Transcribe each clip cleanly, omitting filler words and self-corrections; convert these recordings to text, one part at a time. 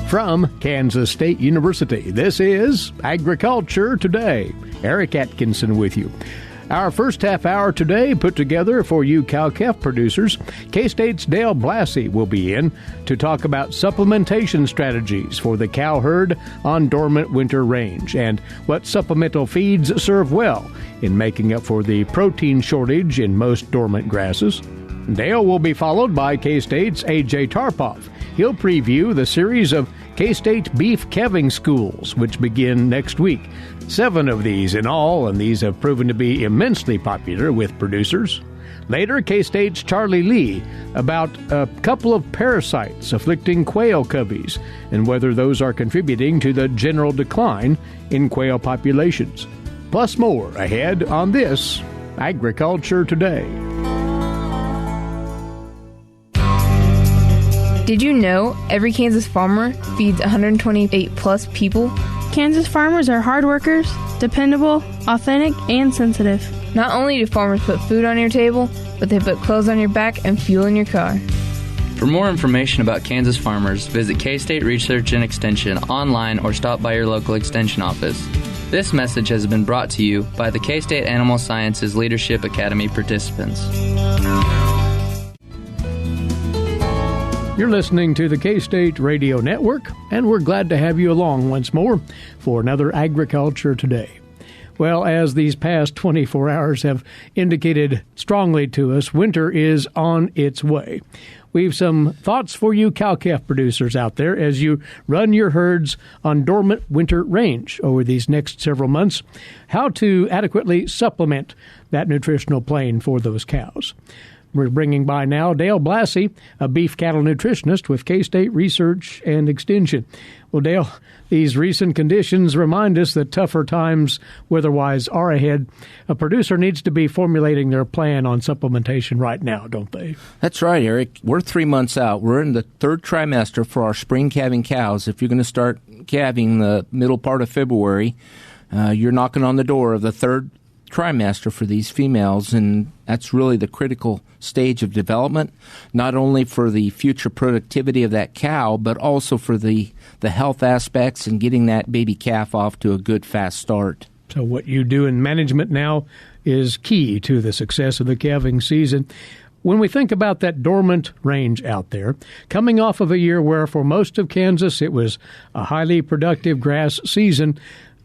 From Kansas State University, this is Agriculture Today. Eric Atkinson with you. Our first half hour today put together for you cow-calf producers. K-State's Dale Blasi will be in to talk about supplementation strategies for the cow herd on dormant winter range and what supplemental feeds serve well in making up for the protein shortage in most dormant grasses. Dale will be followed by K-State's A.J. Tarpoff. He'll preview the series of K-State Beef Calving Schools, which begin next week. 7 of these in all, and these have proven to be immensely popular with producers. Later, K-State's Charlie Lee about a couple of parasites afflicting quail coveys and whether those are contributing to the general decline in quail populations. Plus more ahead on this Agriculture Today. Did you know every Kansas farmer feeds 128 plus people? Kansas farmers are hard workers, dependable, authentic, and sensitive. Not only do farmers put food on your table, but they put clothes on your back and fuel in your car. For more information about Kansas farmers, visit K-State Research and Extension online or stop by your local extension office. This message has been brought to you by the K-State Animal Sciences Leadership Academy participants. You're listening to the K-State Radio Network, and we're glad to have you along once more for another Agriculture Today. Well, as these past 24 hours have indicated strongly to us, winter is on its way. We've some thoughts for you cow-calf producers out there as you run your herds on dormant winter range over these next several months, how to adequately supplement that nutritional plane for those cows. We're bringing by now Dale Blasi, a beef cattle nutritionist with K-State Research and Extension. Well, Dale, these recent conditions remind us that tougher times weather-wise are ahead. A producer needs to be formulating their plan on supplementation right now, don't they? That's right, Eric. We're 3 months out. We're in the third trimester for our spring calving cows. If you're going to start calving the middle part of February, you're knocking on the door of the third trimester for these females, and that's really the critical stage of development, not only for the future productivity of that cow, but also for the health aspects and getting that baby calf off to a good, fast start. So what you do in management now is key to the success of the calving season. When we think about that dormant range out there, coming off of a year where for most of Kansas it was a highly productive grass season,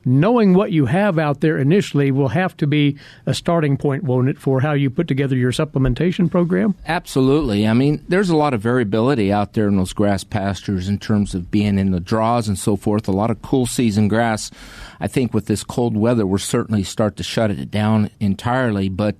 knowing what you have out there initially will have to be a starting point, won't it, for how you put together your supplementation program? Absolutely. I mean, there's a lot of variability out there in those grass pastures in terms of being in the draws and so forth. A lot of cool season grass. I think with this cold weather, we'll certainly start to shut it down entirely, but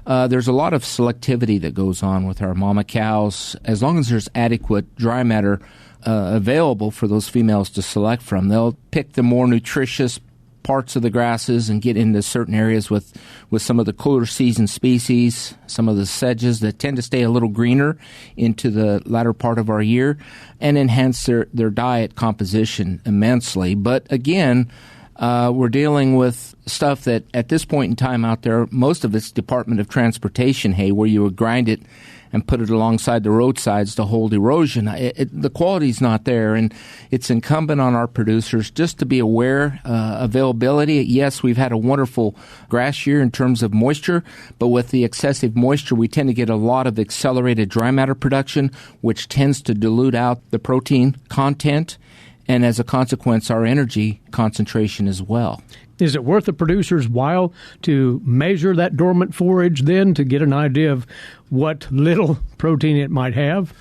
there's a lot of selectivity that goes on with our mama cows. As long as there's adequate dry matter available for those females to select from, they'll pick the more nutritious parts of the grasses and get into certain areas with some of the cooler season species, some of the sedges that tend to stay a little greener into the latter part of our year and enhance their diet composition immensely. But again, we're dealing with stuff that at this point in time out there, most of it's Department of Transportation hay, where you would grind it and put it alongside the roadsides to hold erosion. The quality's not there, and it's incumbent on our producers just to be aware. Availability, yes, we've had a wonderful grass year in terms of moisture, but with the excessive moisture, we tend to get a lot of accelerated dry matter production, which tends to dilute out the protein content, and as a consequence, our energy concentration as well. Is it worth the producer's while to measure that dormant forage then to get an idea of what little protein it might have?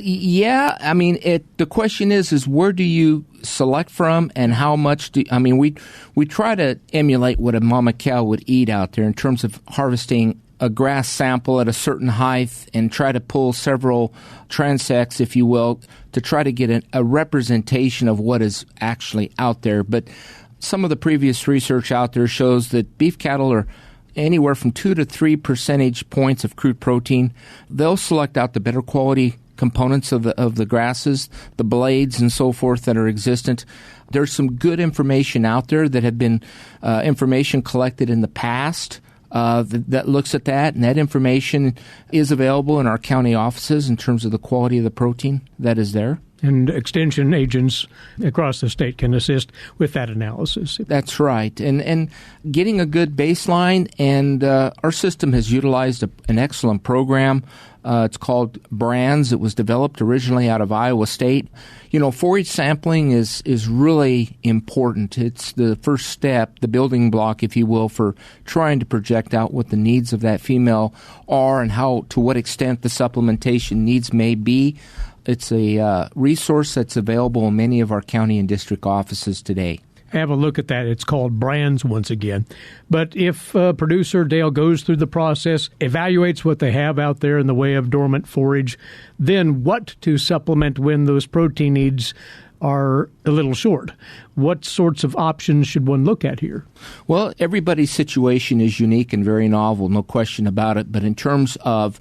Yeah. I mean, the question is where do you select from and how much we try to emulate what a mama cow would eat out there in terms of harvesting a grass sample at a certain height and try to pull several transects, if you will, to try to get a representation of what is actually out there. But some of the previous research out there shows that beef cattle are anywhere from 2 to 3 percentage points of crude protein. They'll select out the better quality components of the grasses, the blades and so forth that are existent. There's some good information out there that have been information collected in the past that looks at that, and that information is available in our county offices in terms of the quality of the protein that is there. And extension agents across the state can assist with that analysis. That's right. And getting a good baseline, and our system has utilized an excellent program. It's called Brands. It was developed originally out of Iowa State. Forage sampling is really important. It's the first step, the building block, if you will, for trying to project out what the needs of that female are and to what extent the supplementation needs may be. It's a resource that's available in many of our county and district offices today. Have a look at that. It's called Brands once again. But if producer Dale goes through the process, evaluates what they have out there in the way of dormant forage, then what to supplement when those protein needs are a little short? What sorts of options should one look at here? Well, everybody's situation is unique and very novel, no question about it. But in terms of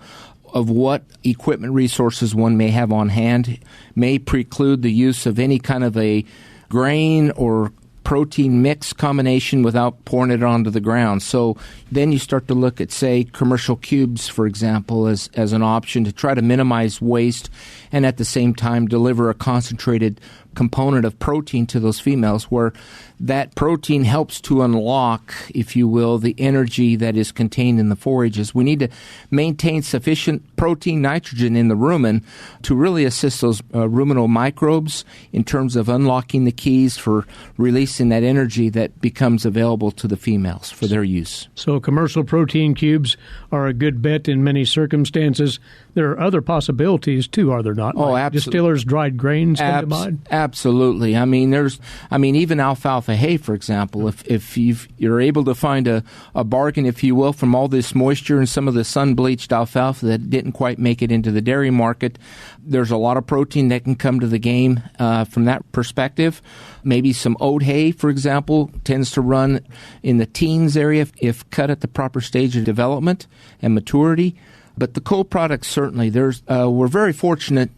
what equipment resources one may have on hand may preclude the use of any kind of a grain or protein mix combination without pouring it onto the ground. So then you start to look at, say, commercial cubes, for example, as an option to try to minimize waste and at the same time deliver a concentrated component of protein to those females, where that protein helps to unlock, if you will, the energy that is contained in the forages. We need to maintain sufficient protein nitrogen in the rumen to really assist those ruminal microbes in terms of unlocking the keys for releasing that energy that becomes available to the females for their use. So commercial protein cubes are a good bet in many circumstances. There are other possibilities, too, are there not? Oh, like absolutely. Distillers' dried grains come to mind? Absolutely. Even alfalfa hay, for example, if you're able to find a bargain, if you will, from all this moisture and some of the sun-bleached alfalfa that didn't quite make it into the dairy market, there's a lot of protein that can come to the game from that perspective. Maybe some oat hay, for example, tends to run in the teens area if cut at the proper stage of development and maturity. But the co-products, certainly, we're very fortunate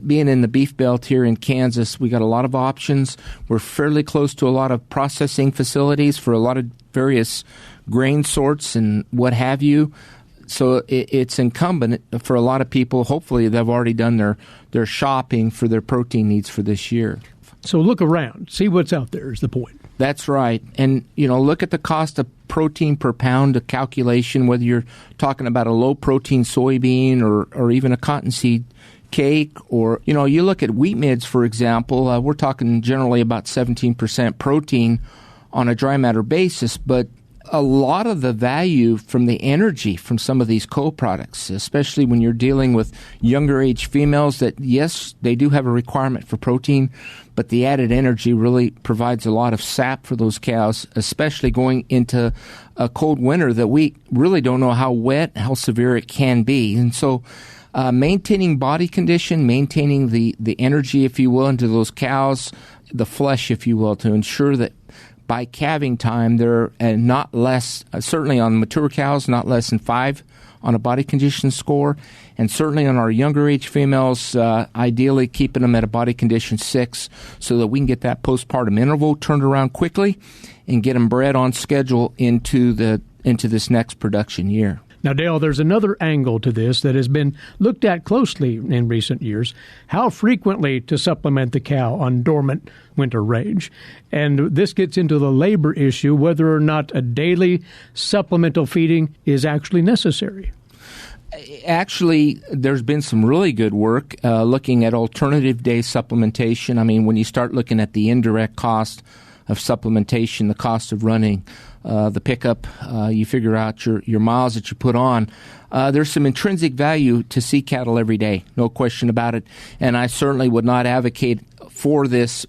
being in the beef belt here in Kansas. We got a lot of options. We're fairly close to a lot of processing facilities for a lot of various grain sorts and what have you. So it's incumbent for a lot of people. Hopefully, they've already done their shopping for their protein needs for this year. So look around. See what's out there is the point. That's right. And, look at the cost of protein per pound, a calculation, whether you're talking about a low-protein soybean or even a cottonseed cake, or, you look at wheat midds, for example, we're talking generally about 17% protein on a dry matter basis, but a lot of the value from the energy from some of these co-products, especially when you're dealing with younger age females that, yes, they do have a requirement for protein, but the added energy really provides a lot of sap for those cows, especially going into a cold winter that we really don't know how wet, how severe it can be. And so maintaining body condition, maintaining the energy, if you will, into those cows, the flesh, if you will, to ensure that by calving time, they're not less, certainly on mature cows, not less than 5 on a body condition score. And certainly on our younger age females, ideally keeping them at a body condition 6 so that we can get that postpartum interval turned around quickly and get them bred on schedule into this next production year. Now, Dale, there's another angle to this that has been looked at closely in recent years, how frequently to supplement the cow on dormant winter range. And this gets into the labor issue, whether or not a daily supplemental feeding is actually necessary. Actually, there's been some really good work looking at alternative day supplementation. I mean, when you start looking at the indirect cost of supplementation, the cost of running the pickup, you figure out your miles that you put on. There's some intrinsic value to sea cattle every day, no question about it. And I certainly would not advocate for this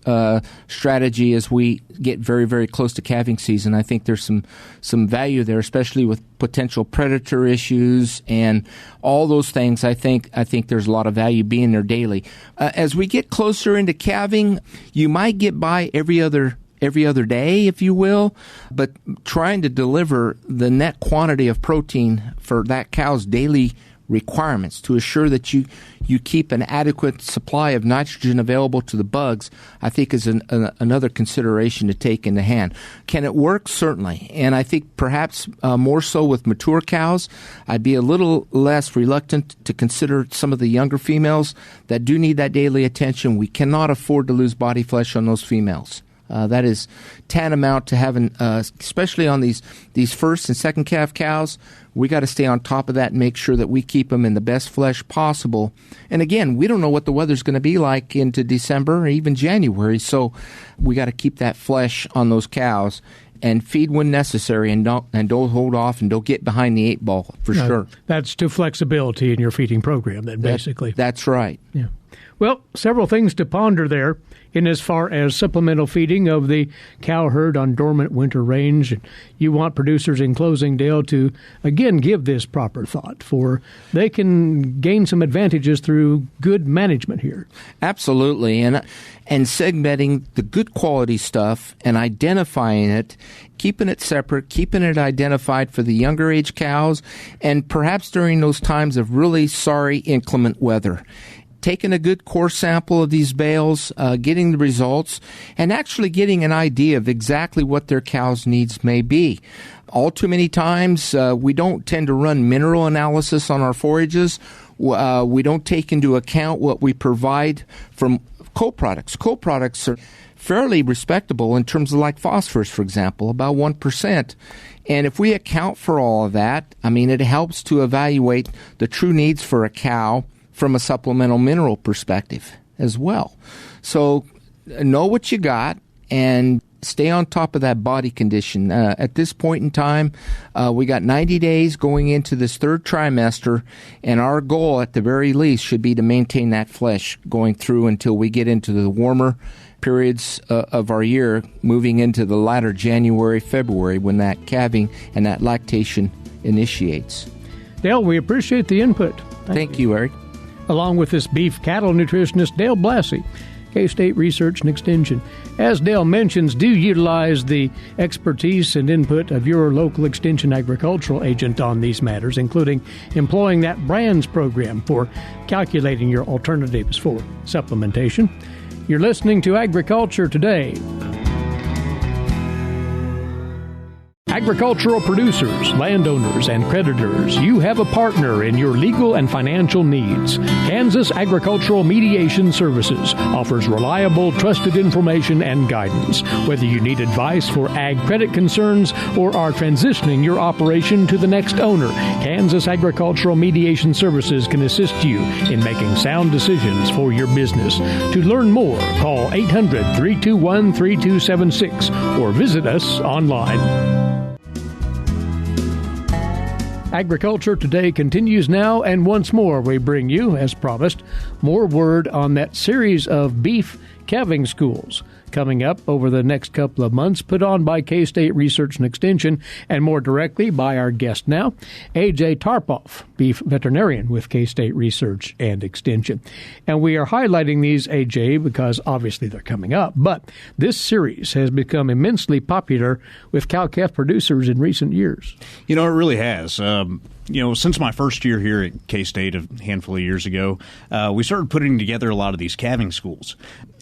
strategy as we get very, very close to calving season. I think there's some value there, especially with potential predator issues and all those things. I think there's a lot of value being there daily. As we get closer into calving, you might get by every other day, if you will, but trying to deliver the net quantity of protein for that cow's daily requirements to assure that you keep an adequate supply of nitrogen available to the bugs, I think is another consideration to take into hand. Can it work? Certainly. And I think perhaps more so with mature cows, I'd be a little less reluctant to consider some of the younger females that do need that daily attention. We cannot afford to lose body flesh on those females. That is tantamount to having, especially on these first and second calf cows, we got to stay on top of that and make sure that we keep them in the best flesh possible. And again, we don't know what the weather's going to be like into December or even January, so we got to keep that flesh on those cows and feed when necessary, and don't hold off and don't get behind the 8 ball for sure. That's to flexibility in your feeding program, then, basically. That's right. Yeah. Well, several things to ponder there in as far as supplemental feeding of the cow herd on dormant winter range. You want producers, in closing, Dale, to, again, give this proper thought, for they can gain some advantages through good management here. Absolutely. And segmenting the good quality stuff and identifying it, keeping it separate, keeping it identified for the younger age cows, and perhaps during those times of really sorry inclement weather. Taking a good core sample of these bales, getting the results, and actually getting an idea of exactly what their cows' needs may be. All too many times, we don't tend to run mineral analysis on our forages. We don't take into account what we provide from co-products. Co-products are fairly respectable in terms of like phosphorus, for example, about 1%. And if we account for all of that, I mean, it helps to evaluate the true needs for a cow from a supplemental mineral perspective as well. So know what you got and stay on top of that body condition. At this point in time, we got 90 days going into this third trimester, and our goal at the very least should be to maintain that flesh going through until we get into the warmer periods of our year, moving into the latter January, February, when that calving and that lactation initiates. Dale, we appreciate the input. Thank you, Eric. Along with this beef cattle nutritionist, Dale Blasi, K-State Research and Extension. As Dale mentions, do utilize the expertise and input of your local Extension agricultural agent on these matters, including employing that brands program for calculating your alternatives for supplementation. You're listening to Agriculture Today. Agricultural producers, landowners, and creditors, you have a partner in your legal and financial needs. Kansas Agricultural Mediation Services offers reliable, trusted information and guidance. Whether you need advice for ag credit concerns or are transitioning your operation to the next owner, Kansas Agricultural Mediation Services can assist you in making sound decisions for your business. To learn more, call 800-321-3276 or visit us online. Agriculture Today continues now, and once more we bring you, as promised, more word on that series of beef calving schools coming up over the next couple of months, put on by K-State Research and Extension, and more directly by our guest now, A.J. Tarpoff, beef veterinarian with K-State Research and Extension. And we are highlighting these, A.J., because obviously they're coming up, but this series has become immensely popular with cow-calf producers in recent years. You know, it really has. Since my first year here at K-State a handful of years ago, we started putting together a lot of these calving schools.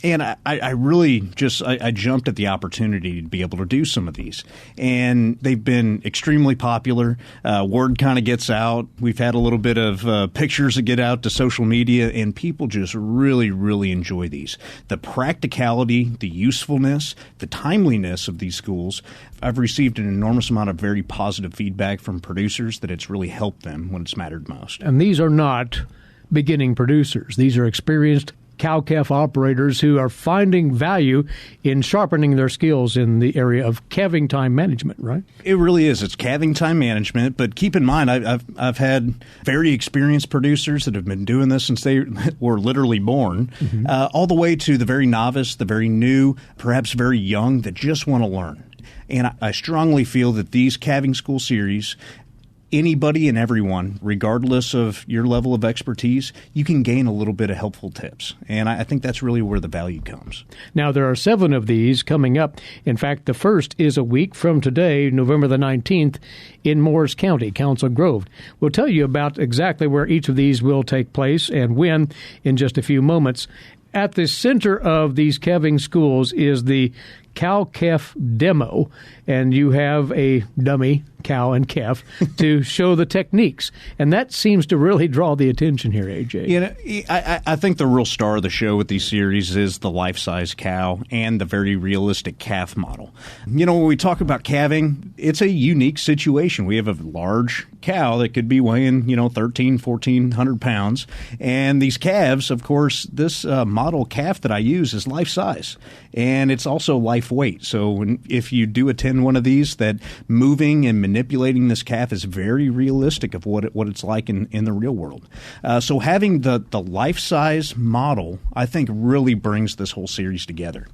And I really I jumped at the opportunity to be able to do some of these. And they've been extremely popular. Word kind of gets out. We've had a little bit of pictures that get out to social media, and people just really, really enjoy these. The practicality, the usefulness, the timeliness of these schools. I've received an enormous amount of very positive feedback from producers that it's really helped them when it's mattered most. And these are not beginning producers. These are experienced cow-calf operators who are finding value in sharpening their skills in the area of calving time management, right? It really is. It's calving time management, but keep in mind, I've had very experienced producers that have been doing this since they were literally born, all the way to the very novice, the very new, perhaps very young, that just want to learn. And I strongly feel that these calving school series anybody and everyone, regardless of your level of expertise, you can gain a little bit of helpful tips. And I think that's really where the value comes. Now, there are 7 of these coming up. In fact, the first is a week from today, November the 19th, in Morris County, Council Grove. We'll tell you about exactly where each of these will take place and when in just a few moments. At the center of these calving schools is the cow-calf demo, and you have a dummy cow and calf to show the techniques. And that seems to really draw the attention here, AJ. You know, I think the real star of the show with these series is the life-size cow and the very realistic calf model. You know, when we talk about calving, it's a unique situation. We have a large cow that could be weighing, 1,400 pounds. And these calves, of course, this model calf that I use is life-size. And it's also life weight. So if you do attend one of these, that moving and manipulating this calf is very realistic of what it's like in the real world. So having the life-size model, I think, really brings this whole series together.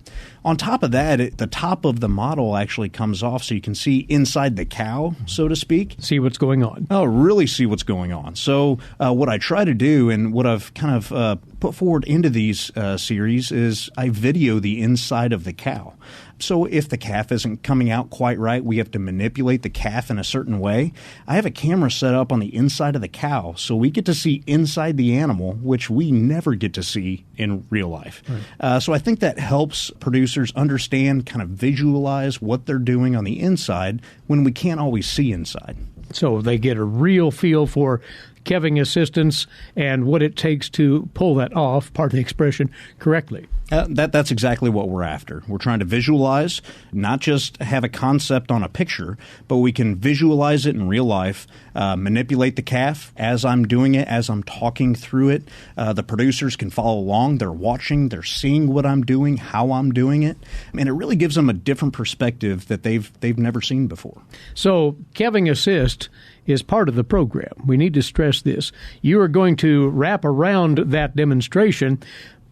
On top of that, the top of the model actually comes off so you can see inside the cow, so to speak. See what's going on. Oh, really see what's going on. So what I try to do and what I've kind of put forward into these series is I video the inside of the cow. So if the calf isn't coming out quite right, we have to manipulate the calf in a certain way. I have a camera set up on the inside of the cow, so we get to see inside the animal, which we never get to see in real life. Right. So I think that helps producers understand, kind of visualize what they're doing on the inside when we can't always see inside. So they get a real feel for calving assistance and what it takes to pull that off, pardon the expression, correctly. That's exactly what we're after. We're trying to visualize, not just have a concept on a picture, but we can visualize it in real life, manipulate the calf as I'm doing it, as I'm talking through it. The producers can follow along. They're watching. They're seeing what I'm doing, how I'm doing it. And it really gives them a different perspective that they've never seen before. So Calving Assist is part of the program. We need to stress this. You are going to wrap around that demonstration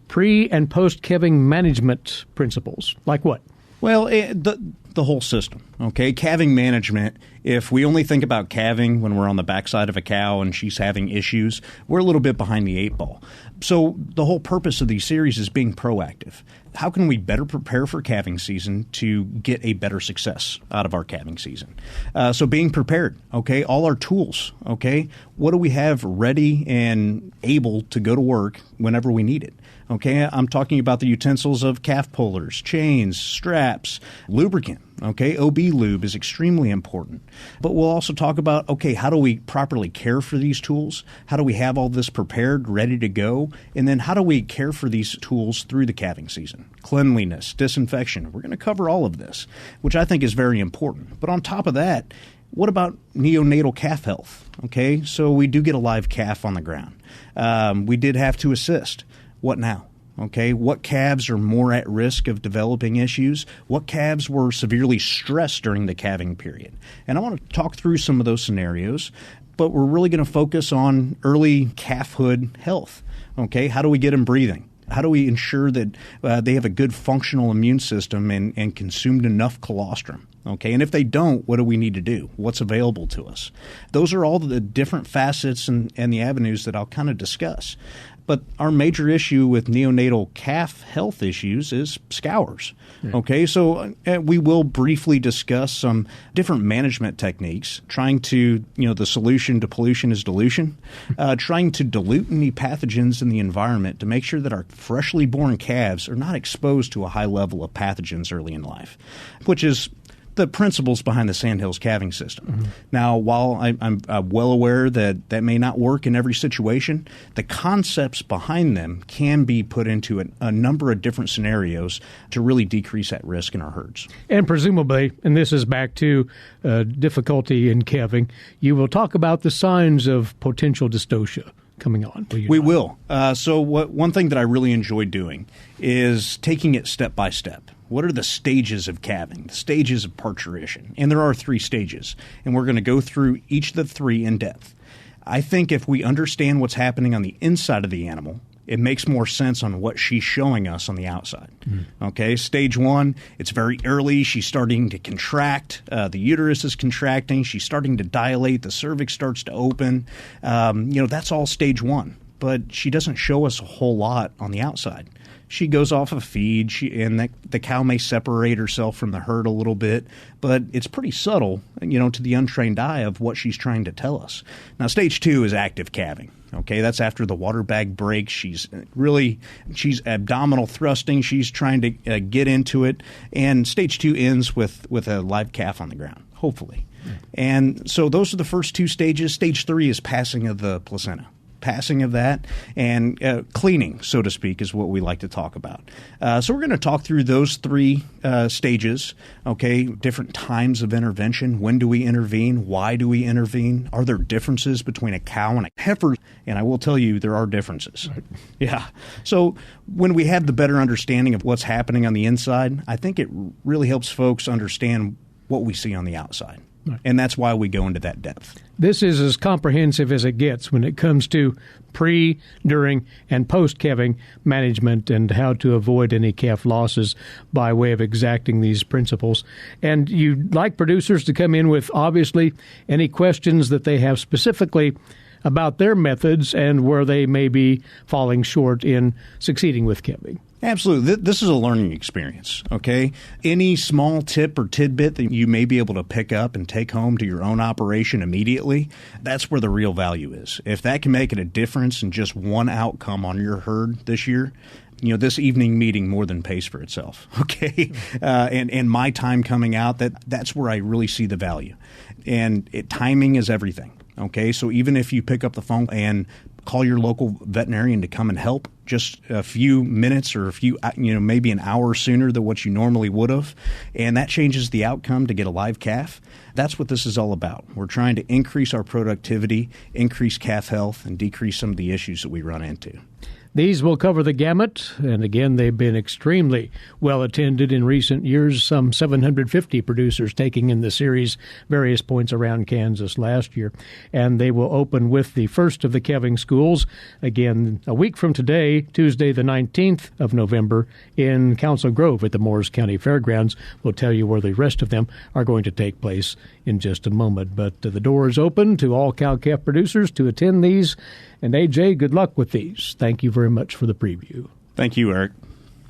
pre- and post-calving management principles. Like what? Well, the whole system, okay? Calving management, if we only think about calving when we're on the backside of a cow and she's having issues, we're a little bit behind the 8 ball. So the whole purpose of these series is being proactive. How can we better prepare for calving season to get a better success out of our calving season? So being prepared, okay? All our tools, okay? What do we have ready and able to go to work whenever we need it? Okay, I'm talking about the utensils of calf pullers, chains, straps, lubricant. Okay, OB lube is extremely important. But we'll also talk about, okay, how do we properly care for these tools? How do we have all this prepared, ready to go? And then how do we care for these tools through the calving season? Cleanliness, disinfection. We're going to cover all of this, which I think is very important. But on top of that, what about neonatal calf health? Okay, so we do get a live calf on the ground. We did have to assist. What now? Okay, what calves are more at risk of developing issues? What calves were severely stressed during the calving period? And I want to talk through some of those scenarios, but we're really going to focus on early calfhood health. Okay, how do we get them breathing? How do we ensure that they have a good functional immune system and consumed enough colostrum? Okay, and if they don't, what do we need to do? What's available to us? Those are all the different facets and the avenues that I'll kind of discuss. But our major issue with neonatal calf health issues is scours. Yeah. Okay, so we will briefly discuss some different management techniques, trying to, the solution to pollution is dilution, trying to dilute any pathogens in the environment to make sure that our freshly born calves are not exposed to a high level of pathogens early in life, which is the principles behind the Sandhills calving system. Mm-hmm. Now, while I'm well aware that may not work in every situation, the concepts behind them can be put into a number of different scenarios to really decrease that risk in our herds. And presumably, and this is back to difficulty in calving, you will talk about the signs of potential dystocia coming on. We will. So one thing that I really enjoy doing is taking it step by step. What are the stages of calving, the stages of parturition? And there are 3 stages, and we're going to go through each of the 3 in depth. I think if we understand what's happening on the inside of the animal it makes more sense on what she's showing us on the outside. Okay, stage 1, it's very early. She's starting to contract. The uterus is contracting. She's starting to dilate. The cervix starts to open. That's all stage 1. But she doesn't show us a whole lot on the outside. She goes off of feed, and the cow may separate herself from the herd a little bit, but it's pretty subtle, to the untrained eye of what she's trying to tell us. Now, stage 2 is active calving. Okay, that's after the water bag breaks. She's abdominal thrusting. She's trying to get into it, and stage 2 ends with a live calf on the ground, hopefully. And so those are the first 2 stages. Stage 3 is passing of the placenta. Passing of that and cleaning, so to speak, is what we like to talk about. So we're going to talk through those 3 stages, okay, different times of intervention. When do we intervene? Why do we intervene? Are there differences between a cow and a heifer? And I will tell you there are differences. Right. Yeah. So when we have the better understanding of what's happening on the inside, I think it really helps folks understand what we see on the outside. Right. And that's why we go into that depth. This is as comprehensive as it gets when it comes to pre, during, and post-calving management and how to avoid any calf losses by way of exacting these principles. And you'd like producers to come in with, obviously, any questions that they have specifically about their methods and where they may be falling short in succeeding with calving. Absolutely. This is a learning experience, okay? Any small tip or tidbit that you may be able to pick up and take home to your own operation immediately, that's where the real value is. If that can make it a difference in just one outcome on your herd this year, this evening meeting more than pays for itself, okay? And my time coming out, that's where I really see the value. And timing is everything, okay? So even if you pick up the phone and call your local veterinarian to come and help just a few minutes or maybe an hour sooner than what you normally would have, and that changes the outcome to get a live calf. That's what this is all about. We're trying to increase our productivity, increase calf health, and decrease some of the issues that we run into. These will cover the gamut, and again, they've been extremely well attended in recent years, some 750 producers taking in the series various points around Kansas last year. And they will open with the first of the calving schools, again, a week from today, Tuesday the 19th of November, in Council Grove at the Morris County Fairgrounds. We'll tell you where the rest of them are going to take place in just a moment. But the door is open to all cow-calf producers to attend these. And A.J., good luck with these. Thank you very much for the preview. Thank you, Eric.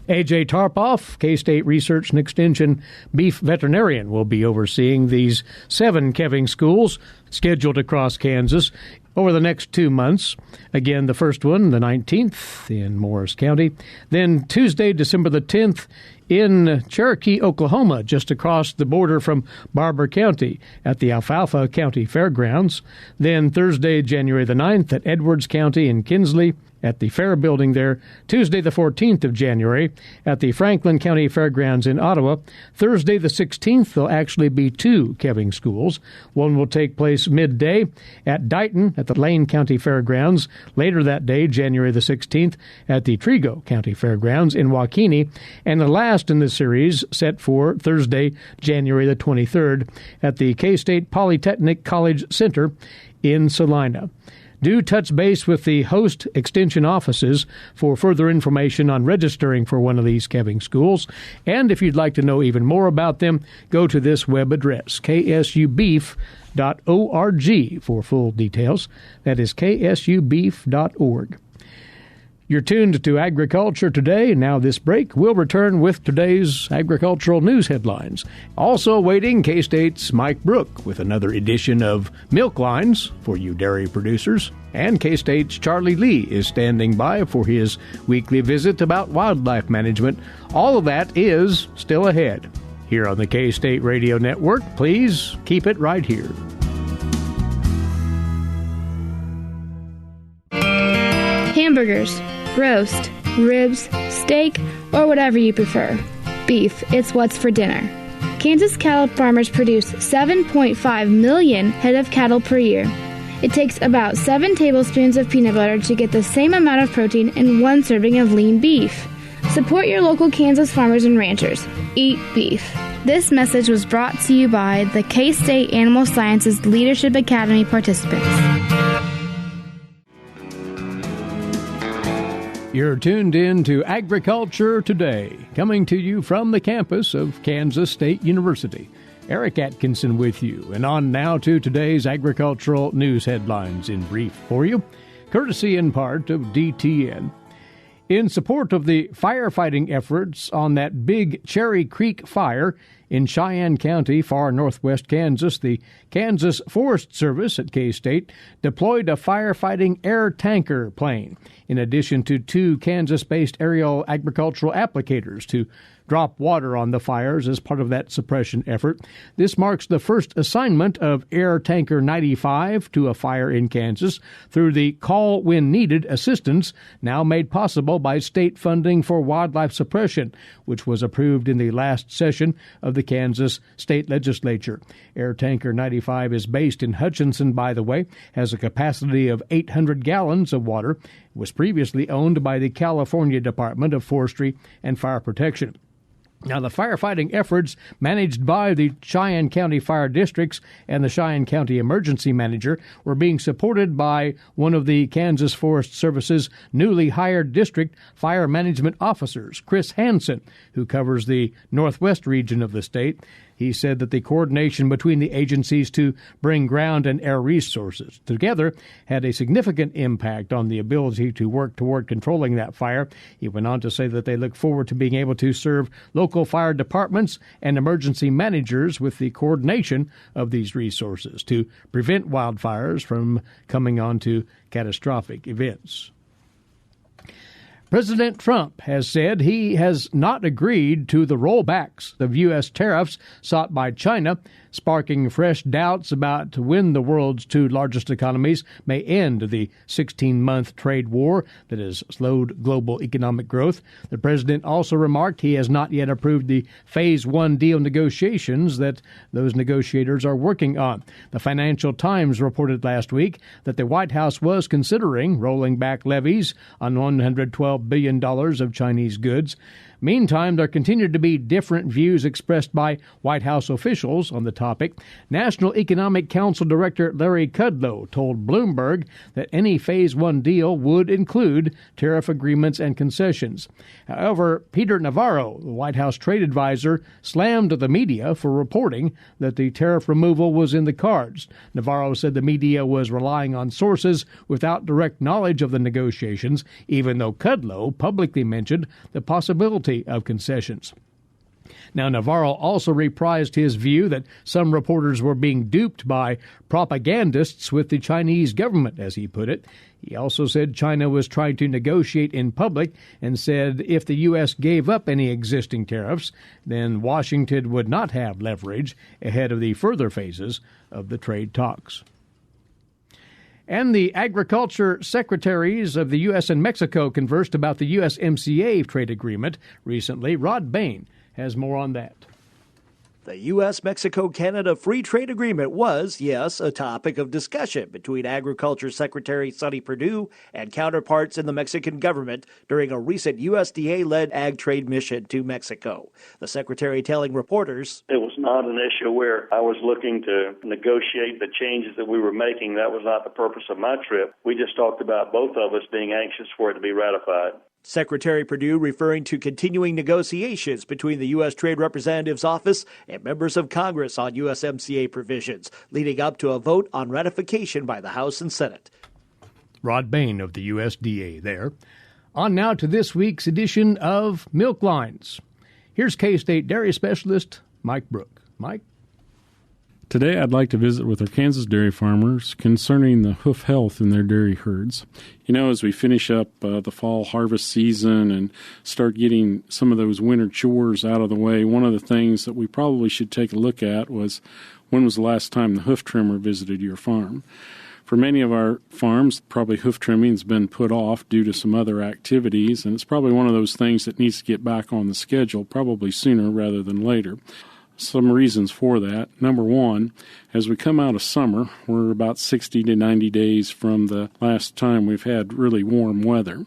A.J. Tarpoff, K-State Research and Extension Beef Veterinarian, will be overseeing these 7 calving schools scheduled across Kansas over the next 2 months. Again, the first one, the 19th, in Morris County. Then Tuesday, December the 10th, in Cherokee, Oklahoma, just across the border from Barber County at the Alfalfa County Fairgrounds. Then Thursday, January the 9th, at Edwards County in Kinsley at the Fair Building there. Tuesday the 14th of January at the Franklin County Fairgrounds in Ottawa. Thursday the 16th, there'll actually be 2 calving schools. One will take place midday at Dighton at the Lane County Fairgrounds. Later that day, January the 16th, at the Trigo County Fairgrounds in Waukene. And the last in the series, set for Thursday, January the 23rd, at the K-State Polytechnic College Center in Salina. Do touch base with the host extension offices for further information on registering for one of these calving schools. And if you'd like to know even more about them, go to this web address, ksubeef.org, for full details. That is ksubeef.org. You're tuned to Agriculture Today. Now this break, we'll return with today's agricultural news headlines. Also awaiting K-State's Mike Brook with another edition of Milk Lines for you dairy producers. And K-State's Charlie Lee is standing by for his weekly visit about wildlife management. All of that is still ahead. Here on the K-State Radio Network, please keep it right here. Hamburgers, roast, ribs, steak, or whatever you prefer. Beef, it's what's for dinner. Kansas cattle farmers produce 7.5 million head of cattle per year. It takes about 7 tablespoons of peanut butter to get the same amount of protein in 1 serving of lean beef. Support your local Kansas farmers and ranchers. Eat beef. This message was brought to you by the K-State Animal Sciences Leadership Academy participants. You're tuned in to Agriculture Today, coming to you from the campus of Kansas State University. Eric Atkinson with you, and on now to today's agricultural news headlines in brief for you, courtesy in part of DTN. In support of the firefighting efforts on that big Cherry Creek fire in Cheyenne County, far northwest Kansas, the Kansas Forest Service at K-State deployed a firefighting air tanker plane, in addition to 2 Kansas-based aerial agricultural applicators to drop water on the fires as part of that suppression effort. This marks the first assignment of Air Tanker 95 to a fire in Kansas through the Call When Needed assistance, now made possible by state funding for wildlife suppression, which was approved in the last session of the Kansas State Legislature. Air Tanker 95 is based in Hutchinson, by the way, has a capacity of 800 gallons of water, was previously owned by the California Department of Forestry and Fire Protection. Now, the firefighting efforts managed by the Cheyenne County Fire Districts and the Cheyenne County Emergency Manager were being supported by one of the Kansas Forest Service's newly hired district fire management officers, Chris Hansen, who covers the northwest region of the state. He said that the coordination between the agencies to bring ground and air resources together had a significant impact on the ability to work toward controlling that fire. He went on to say that they look forward to being able to serve local fire departments and emergency managers with the coordination of these resources to prevent wildfires from coming on to catastrophic events. President Trump has said he has not agreed to the rollbacks of U.S. tariffs sought by China, sparking fresh doubts about when the world's 2 largest economies may end the 16-month trade war that has slowed global economic growth. The president also remarked he has not yet approved the Phase 1 deal negotiations that those negotiators are working on. The Financial Times reported last week that the White House was considering rolling back levies on $112 billion of Chinese goods. Meantime, there continued to be different views expressed by White House officials on the topic. National Economic Council Director Larry Kudlow told Bloomberg that any Phase 1 deal would include tariff agreements and concessions. However, Peter Navarro, the White House trade advisor, slammed the media for reporting that the tariff removal was in the cards. Navarro said the media was relying on sources without direct knowledge of the negotiations, even though Kudlow publicly mentioned the possibility of concessions. Now, Navarro also reprised his view that some reporters were being duped by propagandists with the Chinese government, as he put it. He also said China was trying to negotiate in public and said if the U.S. gave up any existing tariffs, then Washington would not have leverage ahead of the further phases of the trade talks. And the agriculture secretaries of the U.S. and Mexico conversed about the USMCA trade agreement recently. Rod Bain has more on that. The U.S.-Mexico-Canada Free Trade Agreement was, yes, a topic of discussion between Agriculture Secretary Sonny Perdue and counterparts in the Mexican government during a recent USDA-led ag trade mission to Mexico. The secretary telling reporters, "It was not an issue where I was looking to negotiate the changes that we were making. That was not the purpose of my trip. We just talked about both of us being anxious for it to be ratified." Secretary Perdue referring to continuing negotiations between the U.S. Trade Representative's office and members of Congress on USMCA provisions, leading up to a vote on ratification by the House and Senate. Rod Bain of the USDA there. On now to this week's edition of Milk Lines. Here's K-State dairy specialist Mike Brook. Mike? Today I'd like to visit with our Kansas dairy farmers concerning the hoof health in their dairy herds. You know, as we finish up the fall harvest season and start getting some of those winter chores out of the way, one of the things that we probably should take a look at was when was the last time the hoof trimmer visited your farm. For many of our farms, probably hoof trimming has been put off due to some other activities, and it's probably one of those things that needs to get back on the schedule, probably sooner rather than later. Some reasons for that. Number one, as we come out of summer, we're about 60 to 90 days from the last time we've had really warm weather.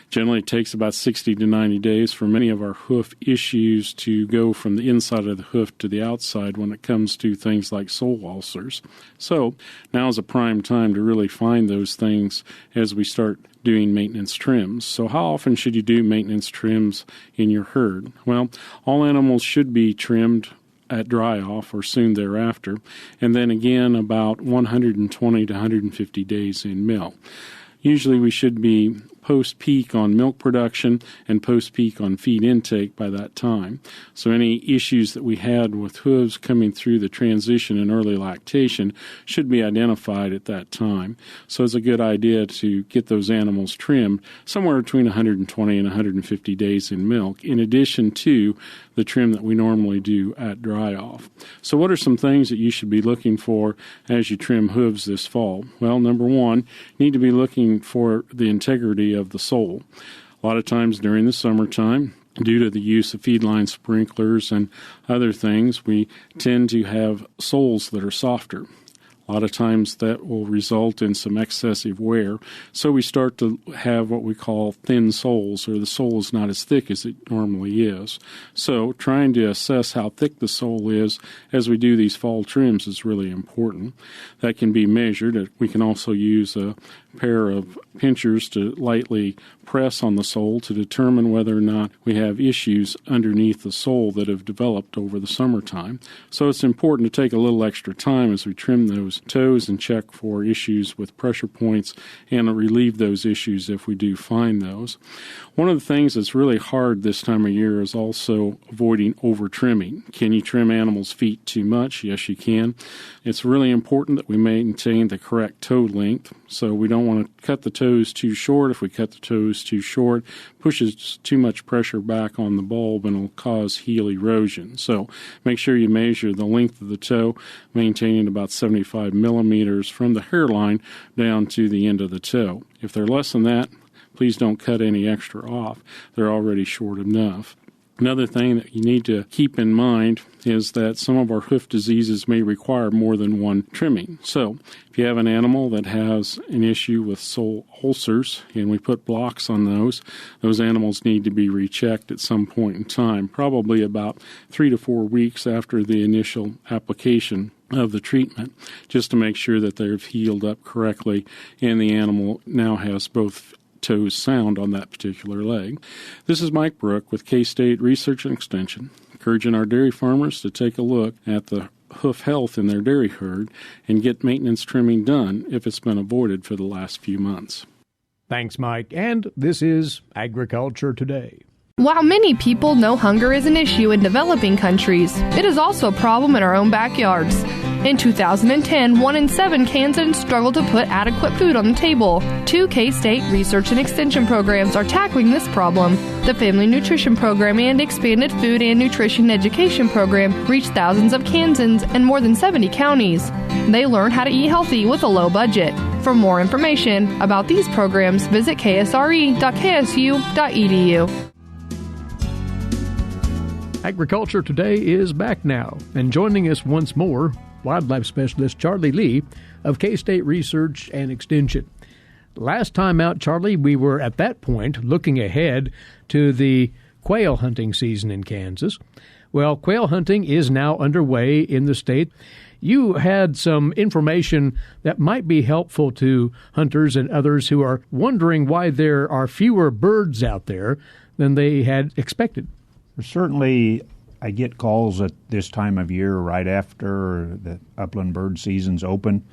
Generally, it takes about 60 to 90 days for many of our hoof issues to go from the inside of the hoof to the outside when it comes to things like sole ulcers. So now is a prime time to really find those things as we start doing maintenance trims. So how often should you do maintenance trims in your herd? Well, all animals should be trimmed at dry-off or soon thereafter, and then again about 120 to 150 days in milk. Usually we should be post-peak on milk production and post-peak on feed intake by that time. So any issues that we had with hooves coming through the transition and early lactation should be identified at that time. So it's a good idea to get those animals trimmed somewhere between 120 and 150 days in milk, in addition to the trim that we normally do at dry-off. So what are some things that you should be looking for as you trim hooves this fall? Well, number one, you need to be looking for the integrity of the sole. A lot of times during the summertime, due to the use of feedline sprinklers and other things, we tend to have soles that are softer. A lot of times that will result in some excessive wear. So we start to have what we call thin soles, or the sole is not as thick as it normally is. So trying to assess how thick the sole is as we do these fall trims is really important. That can be measured. We can also use a pair of pinchers to lightly press on the sole to determine whether or not we have issues underneath the sole that have developed over the summertime. So it's important to take a little extra time as we trim those toes and check for issues with pressure points and relieve those issues if we do find those. One of the things that's really hard this time of year is also avoiding over trimming. Can you trim animals' feet too much? Yes, you can. It's really important that we maintain the correct toe length. So we don't want to cut the toes too short. If we cut the toes too short, pushes too much pressure back on the bulb and will cause heel erosion. So make sure you measure the length of the toe, maintaining about 75 millimeters from the hairline down to the end of the toe. If they're less than that, please don't cut any extra off. They're already short enough. Another thing that you need to keep in mind is that some of our hoof diseases may require more than one trimming. So if you have an animal that has an issue with sole ulcers and we put blocks on those animals need to be rechecked at some point in time, probably about 3 to 4 weeks after the initial application of the treatment, just to make sure that they've healed up correctly and the animal now has both toes sound on that particular leg. This is Mike Brook with K-State Research and Extension, encouraging our dairy farmers to take a look at the hoof health in their dairy herd and get maintenance trimming done if it's been avoided for the last few months. Thanks, Mike. And this is Agriculture Today. While many people know hunger is an issue in developing countries, it is also a problem in our own backyards. In 2010, 1 in 7 Kansans struggled to put adequate food on the table. 2 K-State Research and Extension programs are tackling this problem. The Family Nutrition Program and Expanded Food and Nutrition Education Program reach thousands of Kansans in more than 70 counties. They learn how to eat healthy with a low budget. For more information about these programs, visit ksre.ksu.edu. Agriculture Today is back now, and joining us once more, wildlife specialist Charlie Lee of K-State Research and Extension. Last time out, Charlie, we were at that point looking ahead to the quail hunting season in Kansas. Well, quail hunting is now underway in the state. You had some information that might be helpful to hunters and others who are wondering why there are fewer birds out there than they had expected. Certainly, I get calls at this time of year right after the upland bird season's open,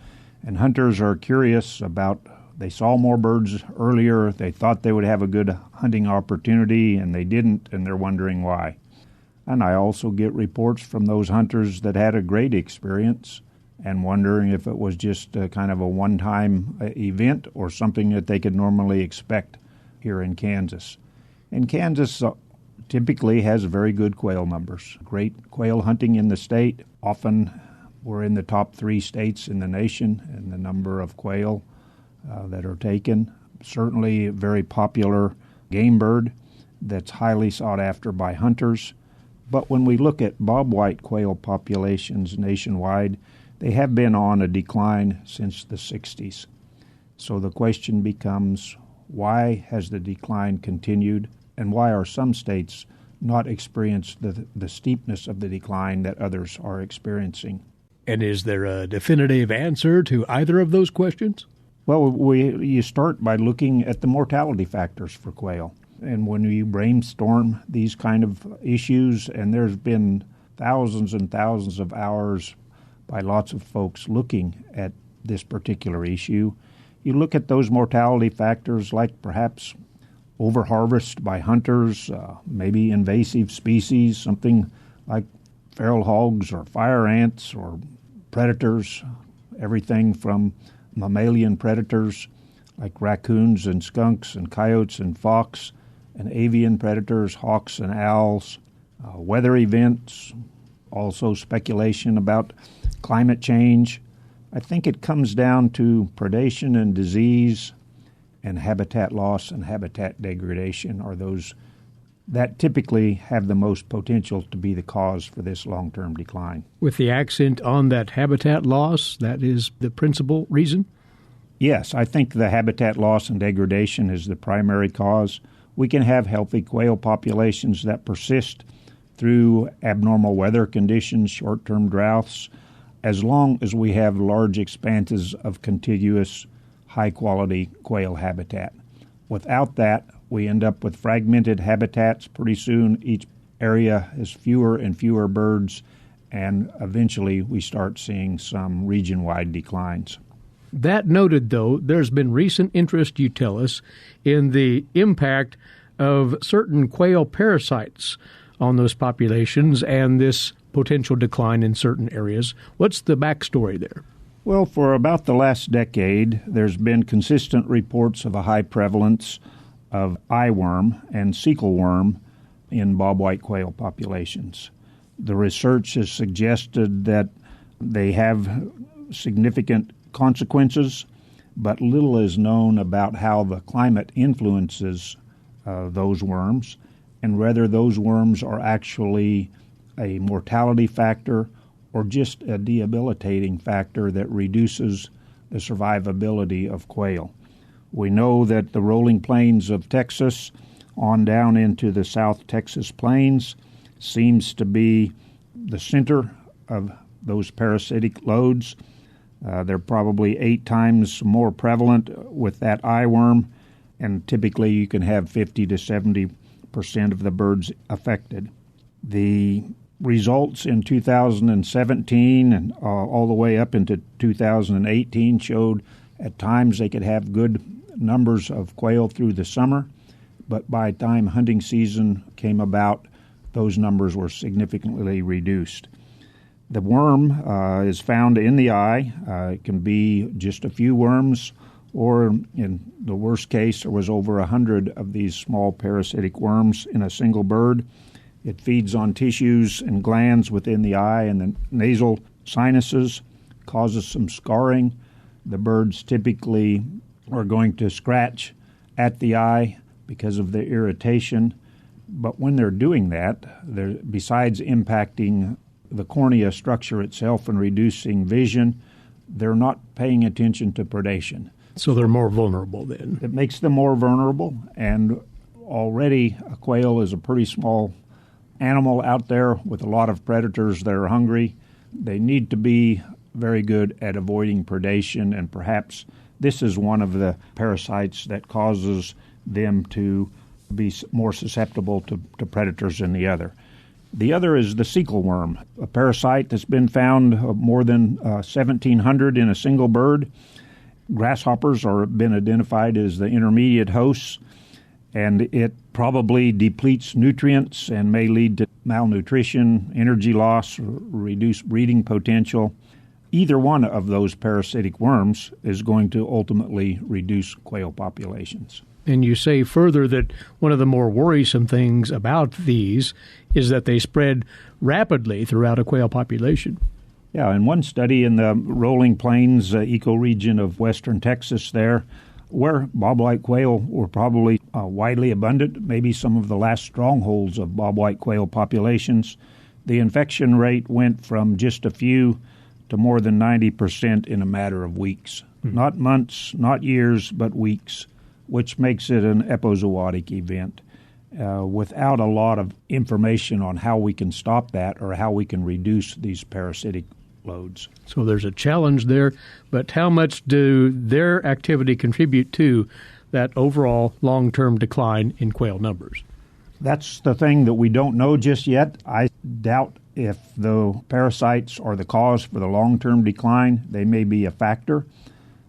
and hunters are curious about, they saw more birds earlier, they thought they would have a good hunting opportunity, and they didn't, and they're wondering why. And I also get reports from those hunters that had a great experience and wondering if it was just a kind of a one-time event or something that they could normally expect here in Kansas. And Kansas typically has very good quail numbers. Great quail hunting in the state. Often we're in the top 3 states in the nation in the number of quail that are taken. Certainly a very popular game bird that's highly sought after by hunters. But when we look at bobwhite quail populations nationwide, they have been on a decline since the 60s. So the question becomes, why has the decline continued? And why are some states not experiencing the steepness of the decline that others are experiencing? And is there a definitive answer to either of those questions? Well, you start by looking at the mortality factors for quail. And when you brainstorm these kind of issues, and there's been thousands and thousands of hours by lots of folks looking at this particular issue, you look at those mortality factors like perhaps overharvest by hunters, maybe invasive species, something like feral hogs or fire ants or predators, everything from mammalian predators like raccoons and skunks and coyotes and fox, and avian predators, hawks and owls, weather events, also speculation about climate change. I think it comes down to predation and disease and habitat loss and habitat degradation are those that typically have the most potential to be the cause for this long-term decline. With the accent on that habitat loss, that is the principal reason? Yes, I think the habitat loss and degradation is the primary cause. We can have healthy quail populations that persist through abnormal weather conditions, short-term droughts, as long as we have large expanses of contiguous, high-quality quail habitat. Without that, we end up with fragmented habitats. Pretty soon, each area has fewer and fewer birds, and eventually we start seeing some region-wide declines. That noted, though, there's been recent interest, you tell us, in the impact of certain quail parasites on those populations and this potential decline in certain areas. What's the backstory there? Well, for about the last decade, there's been consistent reports of a high prevalence of eyeworm and cecal worm in bobwhite quail populations. The research has suggested that they have significant consequences, but little is known about how the climate influences those worms, and whether those worms are actually a mortality factor or just a debilitating factor that reduces the survivability of quail. We know that the rolling plains of Texas on down into the South Texas plains seems to be the center of those parasitic loads. They're probably 8 times more prevalent with that eyeworm, and typically you can have 50 to 70% of the birds affected. The results in 2017 and all the way up into 2018 showed at times they could have good numbers of quail through the summer, but by the time hunting season came about, those numbers were significantly reduced. The worm is found in the eye. It can be just a few worms, or in the worst case, there was over 100 of these small parasitic worms in a single bird. It feeds on tissues and glands within the eye and the nasal sinuses, causes some scarring. The birds typically are going to scratch at the eye because of the irritation. But when they're doing that, besides impacting the cornea structure itself and reducing vision, they're not paying attention to predation. So they're more vulnerable then. It makes them more vulnerable, and already a quail is a pretty small animal out there with a lot of predators that are hungry. They need to be very good at avoiding predation, and perhaps this is one of the parasites that causes them to be more susceptible to predators than the other. The other is the cecal worm, a parasite that's been found more than 1,700 in a single bird. Grasshoppers have been identified as the intermediate hosts, and it probably depletes nutrients and may lead to malnutrition, energy loss, reduced breeding potential. Either one of those parasitic worms is going to ultimately reduce quail populations. And you say further that one of the more worrisome things about these is that they spread rapidly throughout a quail population. Yeah, in one study in the rolling plains ecoregion of western Texas there, where bobwhite quail were probably widely abundant, maybe some of the last strongholds of bobwhite quail populations, the infection rate went from just a few to more than 90% in a matter of weeks. Mm-hmm. Not months, not years, but weeks, which makes it an epizootic event. Without a lot of information on how we can stop that or how we can reduce these parasitic loads. So there's a challenge there, but how much do their activity contribute to that overall long-term decline in quail numbers? That's the thing that we don't know just yet. I doubt if the parasites are the cause for the long-term decline. They may be a factor,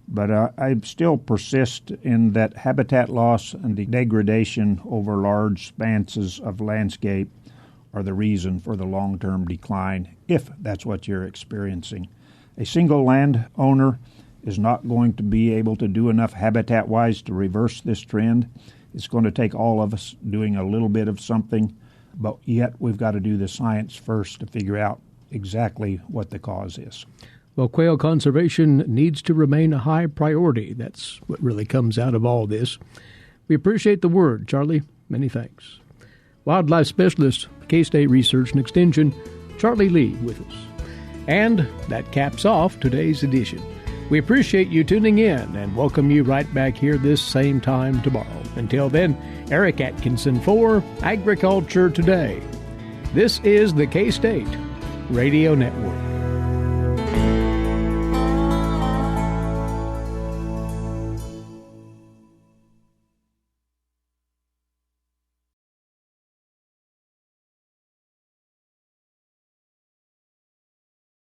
but I still persist in that habitat loss and the degradation over large expanses of landscape are the reason for the long-term decline, if that's what you're experiencing. A single landowner is not going to be able to do enough habitat-wise to reverse this trend. It's going to take all of us doing a little bit of something, but yet we've got to do the science first to figure out exactly what the cause is. Well, quail conservation needs to remain a high priority. That's what really comes out of all this. We appreciate the word, Charlie. Many thanks. Wildlife Specialist, K-State Research and Extension, Charlie Lee with us. And that caps off today's edition. We appreciate you tuning in and welcome you right back here this same time tomorrow. Until then, Eric Atkinson for Agriculture Today. This is the K-State Radio Network.